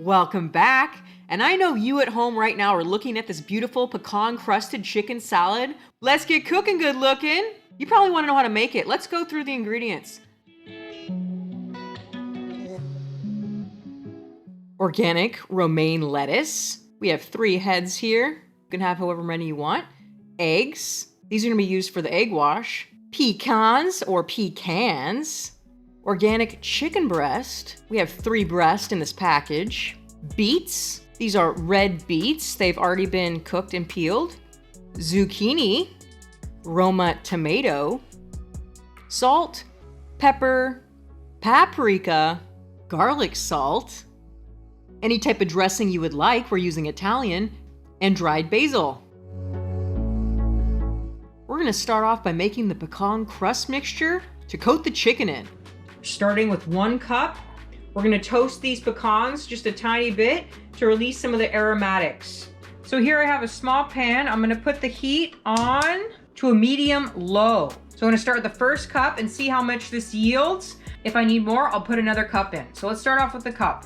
Welcome back. And I know you at home right now are looking at this beautiful pecan crusted chicken salad. Let's get cooking good looking. You probably want to know how to make it. Let's go through the ingredients. Organic romaine lettuce. We have 3 heads here. You can have however many you want. Eggs. These are going to be used for the egg wash. Pecans or pecans. Organic chicken breast. We have 3 breasts in this package. Beets. These are red beets. They've already been cooked and peeled. Zucchini. Roma tomato. Salt. Pepper. Paprika. Garlic salt. Any type of dressing you would like. We're using Italian. And dried basil. We're going to start off by making the pecan crust mixture to coat the chicken in. Starting with 1 cup, we're going to toast these pecans just a tiny bit to release some of the aromatics. So here I have a small pan. I'm going to put the heat on to a medium low. So I'm going to start with the first cup and see how much this yields. If I need more, I'll put another cup in. So let's start off with the cup.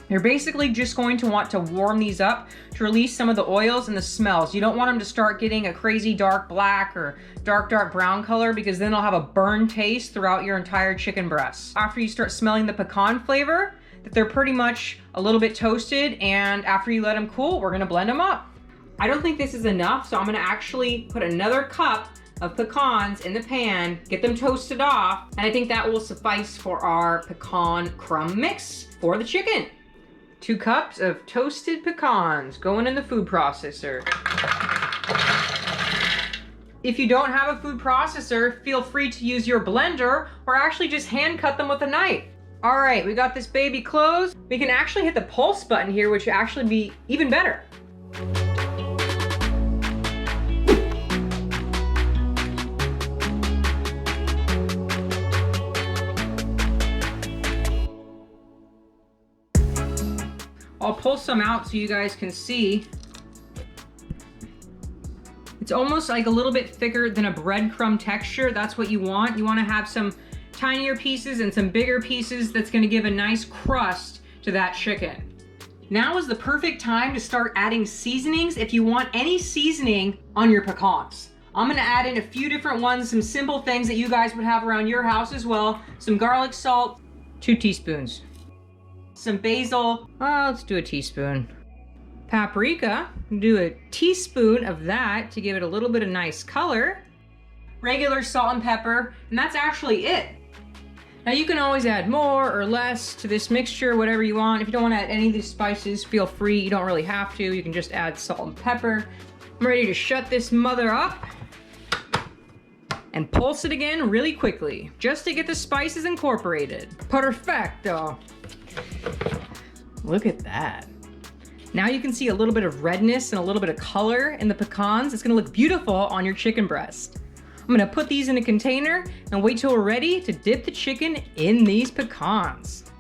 You're basically just going to want to warm these up to release some of the oils and the smells. You don't want them to start getting a crazy dark black or dark brown color, because then they'll have a burn taste throughout your entire chicken breast. After you start smelling the pecan flavor, that they're pretty much a little bit toasted, and after you let them cool, we're gonna blend them up. I don't think this is enough, so I'm gonna actually put another cup of pecans in the pan, get them toasted off, and I think that will suffice for our pecan crumb mix for the chicken. 2 cups of toasted pecans going in the food processor. If you don't have a food processor, feel free to use your blender or actually just hand cut them with a knife. All right, we got this baby closed. We can actually hit the pulse button here, which would actually be even better. I'll pull some out so you guys can see. It's almost like a little bit thicker than a breadcrumb texture. That's what you want. You want to have some tinier pieces and some bigger pieces that's going to give a nice crust to that chicken. Now is the perfect time to start adding seasonings if you want any seasoning on your pecans. I'm going to add in a few different ones, some simple things that you guys would have around your house as well. Some garlic salt, 2 teaspoons. Some basil, let's do a teaspoon. Paprika, do a teaspoon of that to give it a little bit of nice color. Regular salt and pepper, and that's actually it. Now you can always add more or less to this mixture, whatever you want. If you don't want to add any of these spices, feel free. You don't really have to. You can just add salt and pepper. I'm ready to shut this mother up and pulse it again really quickly, just to get the spices incorporated. Perfecto. Look at that. Now you can see a little bit of redness and a little bit of color in the pecans. It's gonna look beautiful on your chicken breast. I'm gonna put these in a container and wait till we're ready to dip the chicken in these pecans.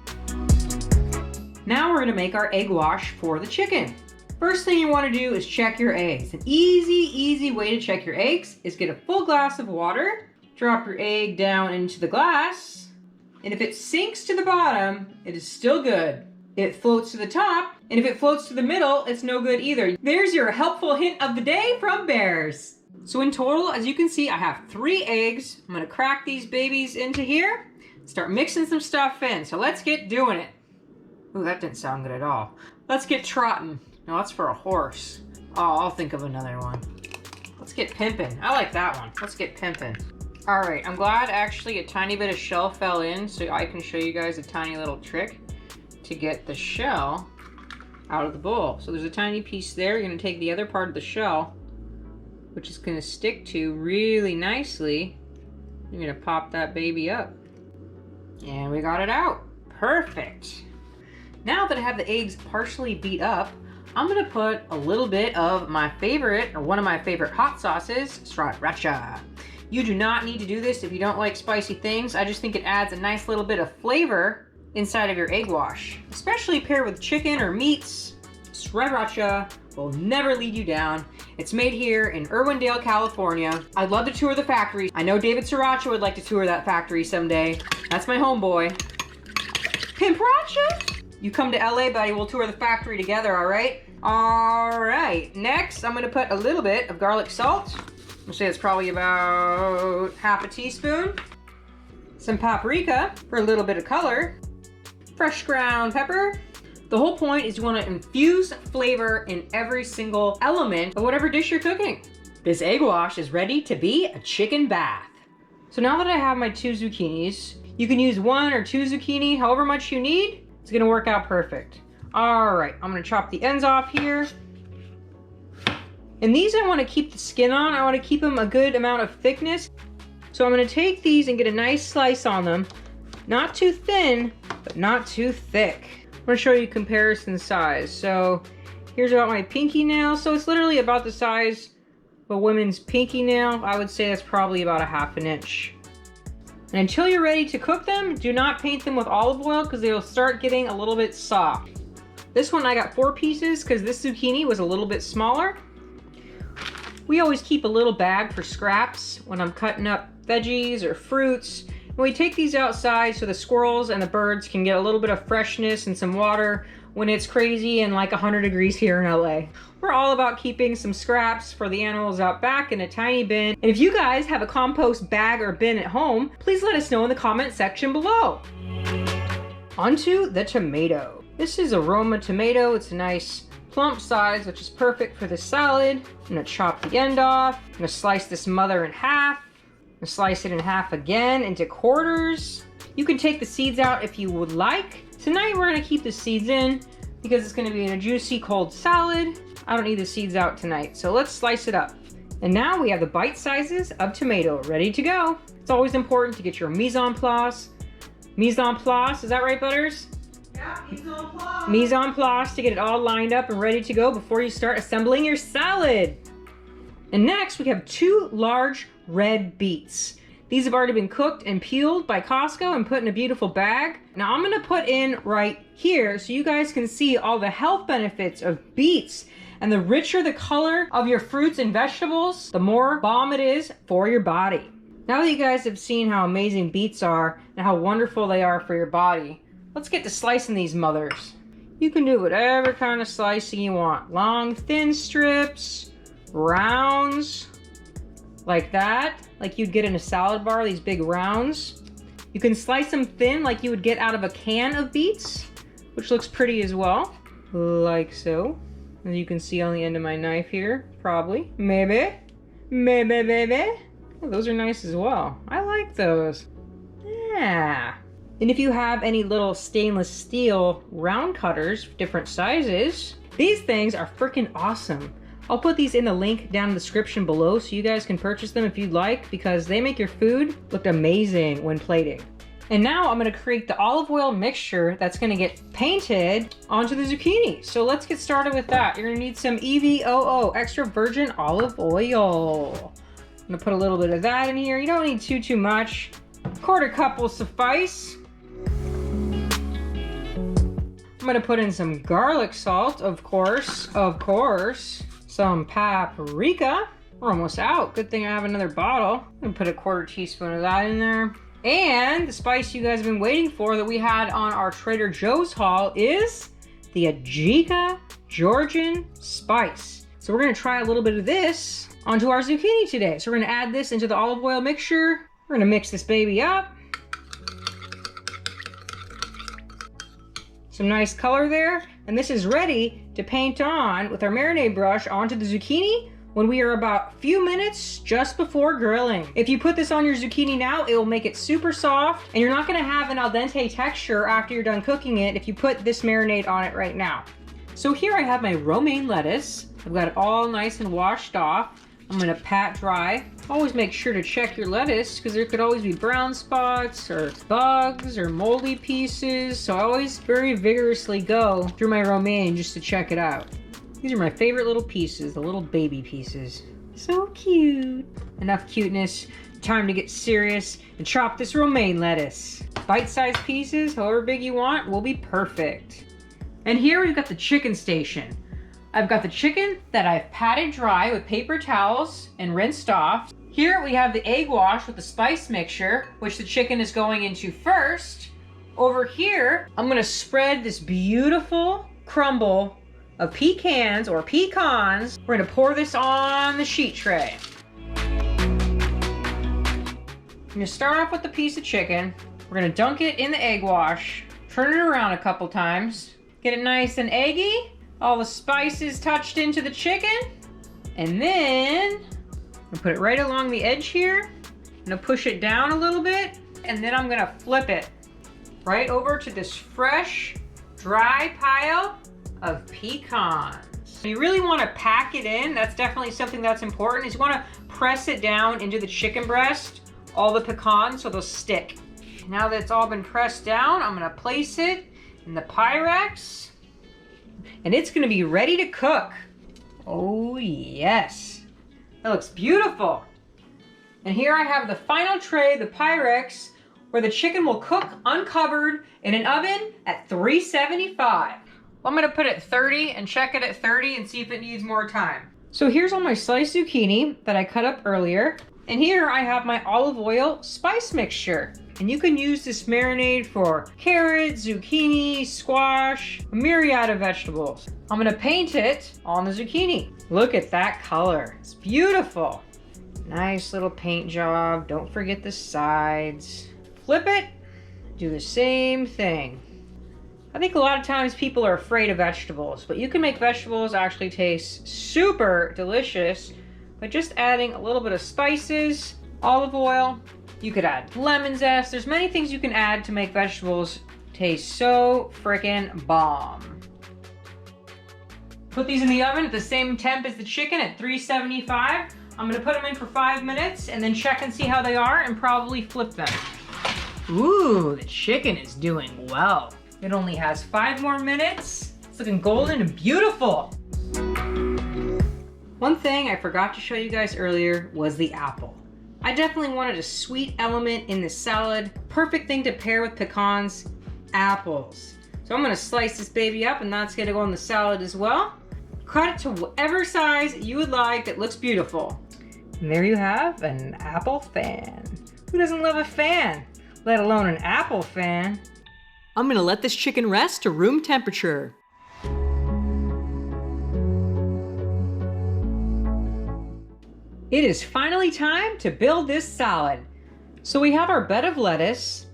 Now we're gonna make our egg wash for the chicken. First thing you wanna do is check your eggs. An easy way to check your eggs is get a full glass of water, drop your egg down into the glass, and if it sinks to the bottom, it is still good. It floats to the top, and if it floats to the middle, it's no good either. There's your helpful hint of the day from Bears. So in total, as you can see, I have 3 eggs. I'm gonna crack these babies into here, start mixing some stuff in. So let's get doing it. Ooh, that didn't sound good at all. Let's get trotting. No, that's for a horse. Oh, I'll think of another one. Let's get pimping. I like that one. Let's get pimping. All right, I'm glad actually a tiny bit of shell fell in so I can show you guys a tiny little trick to get the shell out of the bowl. So there's a tiny piece there. You're gonna take the other part of the shell, which is gonna stick to really nicely. You're gonna pop that baby up. And we got it out. Perfect. Now that I have the eggs partially beat up, I'm gonna put a little bit of my favorite, or one of my favorite hot sauces, Sriracha. You do not need to do this if you don't like spicy things. I just think it adds a nice little bit of flavor inside of your egg wash, especially paired with chicken or meats. Sriracha will never lead you down. It's made here in Irwindale, California. I'd love to tour the factory. I know David Sriracha would like to tour that factory someday. That's my homeboy. Pimpracha? You come to LA, buddy, we'll tour the factory together, all right? All right, next I'm gonna put a little bit of garlic salt. I'll say it's probably about half a teaspoon. Some paprika for a little bit of color. Fresh ground pepper. The whole point is you wanna infuse flavor in every single element of whatever dish you're cooking. This egg wash is ready to be a chicken bath. So now that I have my 2 zucchinis, you can use 1 or 2 zucchini, however much you need. It's gonna work out perfect. All right, I'm gonna chop the ends off here. And these I wanna keep the skin on. I wanna keep them a good amount of thickness. So I'm gonna take these and get a nice slice on them. Not too thin, but not too thick. I'm gonna show you comparison size. So here's about my pinky nail. So it's literally about the size of a woman's pinky nail. I would say that's probably about a ½ inch. And until you're ready to cook them, do not paint them with olive oil because they'll start getting a little bit soft. This one I got 4 pieces because this zucchini was a little bit smaller. We always keep a little bag for scraps when I'm cutting up veggies or fruits. And we take these outside so the squirrels and the birds can get a little bit of freshness and some water when it's crazy and like 100 degrees here in LA. We're all about keeping some scraps for the animals out back in a tiny bin. And if you guys have a compost bag or bin at home, please let us know in the comment section below. Onto the tomato. This is a Roma tomato. It's a nice plump size, which is perfect for the salad. I'm gonna chop the end off. I'm gonna slice this mother in half. I'm gonna slice it in half again into quarters. You can take the seeds out if you would like. Tonight we're gonna keep the seeds in because it's gonna be in a juicy cold salad. I don't need the seeds out tonight, so let's slice it up. And now we have the bite sizes of tomato ready to go. It's always important to get your mise en place. Mise en place, is that right, Butters? Yeah, mise en place. Mise en place to get it all lined up and ready to go before you start assembling your salad. And next we have 2 large red beets. These have already been cooked and peeled by Costco and put in a beautiful bag. Now I'm gonna put in right here so you guys can see all the health benefits of beets. And the richer the color of your fruits and vegetables, the more bomb it is for your body. Now that you guys have seen how amazing beets are and how wonderful they are for your body, let's get to slicing these mothers. You can do whatever kind of slicing you want. Long, thin strips, rounds, like that, like you'd get in a salad bar, these big rounds. You can slice them thin like you would get out of a can of beets, which looks pretty as well, like so. As you can see on the end of my knife here, probably, maybe. Oh, those are nice as well. I like those. Yeah. And if you have any little stainless steel round cutters, different sizes, these things are freaking awesome. I'll put these in the link down in the description below so you guys can purchase them if you'd like because they make your food look amazing when plating. And now I'm gonna create the olive oil mixture that's gonna get painted onto the zucchini. So let's get started with that. You're gonna need some EVOO, extra virgin olive oil. I'm gonna put a little bit of that in here. You don't need too much. 1/4 cup will suffice. I'm gonna put in some garlic salt, of course. Some paprika. We're almost out. Good thing I have another bottle. I'm gonna put a 1/4 teaspoon of that in there. And the spice you guys have been waiting for that we had on our Trader Joe's haul is the Ajika Georgian spice. So we're gonna try a little bit of this onto our zucchini today. So we're gonna add this into the olive oil mixture. We're gonna mix this baby up. Some nice color there. And this is ready to paint on with our marinade brush onto the zucchini when we are about a few minutes just before grilling. If you put this on your zucchini now, it will make it super soft and you're not gonna have an al dente texture after you're done cooking it if you put this marinade on it right now. So here I have my romaine lettuce. I've got it all nice and washed off. I'm gonna pat dry. Always make sure to check your lettuce because there could always be brown spots or bugs or moldy pieces. So I always very vigorously go through my romaine just to check it out. These are my favorite little pieces, the little baby pieces. So cute. Enough cuteness, time to get serious and chop this romaine lettuce. Bite-sized pieces, however big you want, will be perfect. And here we've got the chicken station. I've got the chicken that I've patted dry with paper towels and rinsed off. Here we have the egg wash with the spice mixture, which the chicken is going into first. Over here, I'm gonna spread this beautiful crumble of pecans or pecans. We're gonna pour this on the sheet tray. I'm gonna start off with the piece of chicken. We're gonna dunk it in the egg wash, turn it around a couple times, get it nice and eggy, all the spices touched into the chicken, and then I'm gonna put it right along the edge here. I'm gonna push it down a little bit, and then I'm gonna flip it right over to this fresh, dry pile of pecans. You really wanna pack it in. That's definitely something that's important, is you wanna press it down into the chicken breast, all the pecans, so they'll stick. Now that it's all been pressed down, I'm gonna place it in the Pyrex, and it's gonna be ready to cook. Oh yes, that looks beautiful. And here I have the final tray, the Pyrex, where the chicken will cook uncovered in an oven at 375. I'm gonna put it at 30 and check it at 30 and see if it needs more time. So here's all my sliced zucchini that I cut up earlier. And here I have my olive oil spice mixture. And you can use this marinade for carrots, zucchini, squash, a myriad of vegetables. I'm gonna paint it on the zucchini. Look at that color, it's beautiful. Nice little paint job, don't forget the sides. Flip it, do the same thing. I think a lot of times people are afraid of vegetables, but you can make vegetables actually taste super delicious by just adding a little bit of spices, olive oil. You could add lemon zest. There's many things you can add to make vegetables taste so frickin' bomb. Put these in the oven at the same temp as the chicken at 375. I'm gonna put them in for 5 minutes and then check and see how they are and probably flip them. Ooh, the chicken is doing well. It only has 5 more minutes. It's looking golden and beautiful. One thing I forgot to show you guys earlier was the apple. I definitely wanted a sweet element in this salad. Perfect thing to pair with pecans, apples. So I'm gonna slice this baby up and that's gonna go in the salad as well. Cut it to whatever size you would like that looks beautiful. And there you have an apple fan. Who doesn't love a fan? Let alone an apple fan. I'm gonna let this chicken rest to room temperature. It is finally time to build this salad. So we have our bed of lettuce.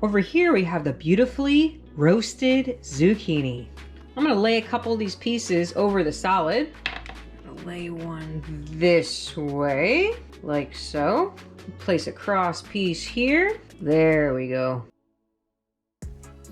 Over here we have the beautifully roasted zucchini. I'm gonna lay a couple of these pieces over the salad. I'm gonna lay one this way, like so. Place a cross piece here. There we go.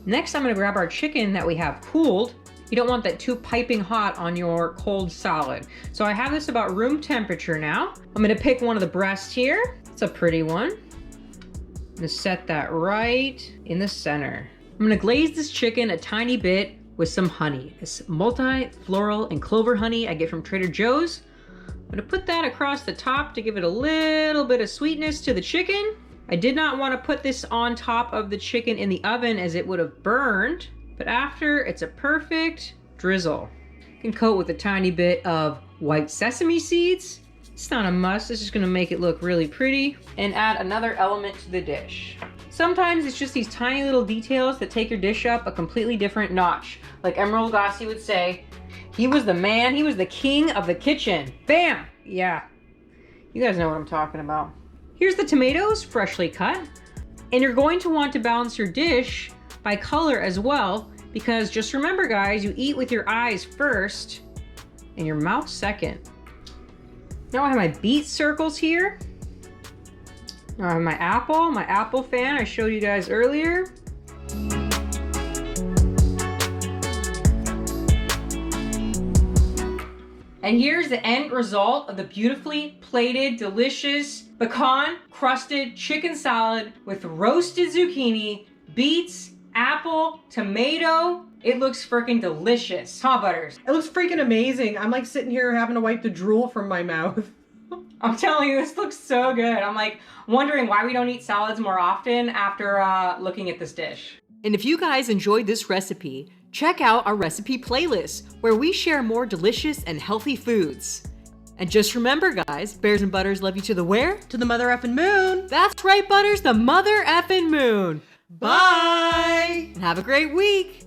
Next, I'm gonna grab our chicken that we have cooled. You don't want that too piping hot on your cold salad. So I have this about room temperature now. I'm gonna pick one of the breasts here. It's a pretty one. I'm gonna set that right in the center. I'm gonna glaze this chicken a tiny bit with some honey. It's multi-floral and clover honey I get from Trader Joe's. I'm gonna put that across the top to give it a little bit of sweetness to the chicken. I did not want to put this on top of the chicken in the oven as it would have burned, but after, it's a perfect drizzle. You can coat with a tiny bit of white sesame seeds. It's not a must, it's just gonna make it look really pretty, and add another element to the dish. Sometimes it's just these tiny little details that take your dish up a completely different notch. Like Emerald Lagasse would say, he was the man, he was the king of the kitchen. Bam! Yeah, you guys know what I'm talking about. Here's the tomatoes, freshly cut. And you're going to want to balance your dish by color as well, because just remember guys, you eat with your eyes first and your mouth second. Now I have my beet circles here. Now I have my apple fan I showed you guys earlier. And here's the end result of the beautifully plated, delicious pecan crusted chicken salad with roasted zucchini, beets, apple, tomato. It looks freaking delicious. Huh, Butters? It looks freaking amazing. I'm like sitting here having to wipe the drool from my mouth. I'm telling you, this looks so good. I'm like wondering why we don't eat salads more often after looking at this dish. And if you guys enjoyed this recipe, check out our recipe playlist where we share more delicious and healthy foods. And just remember guys, Bears and Butters love you to the where? To the mother effing moon. That's right, Butters, the mother effing moon. Bye! And have a great week.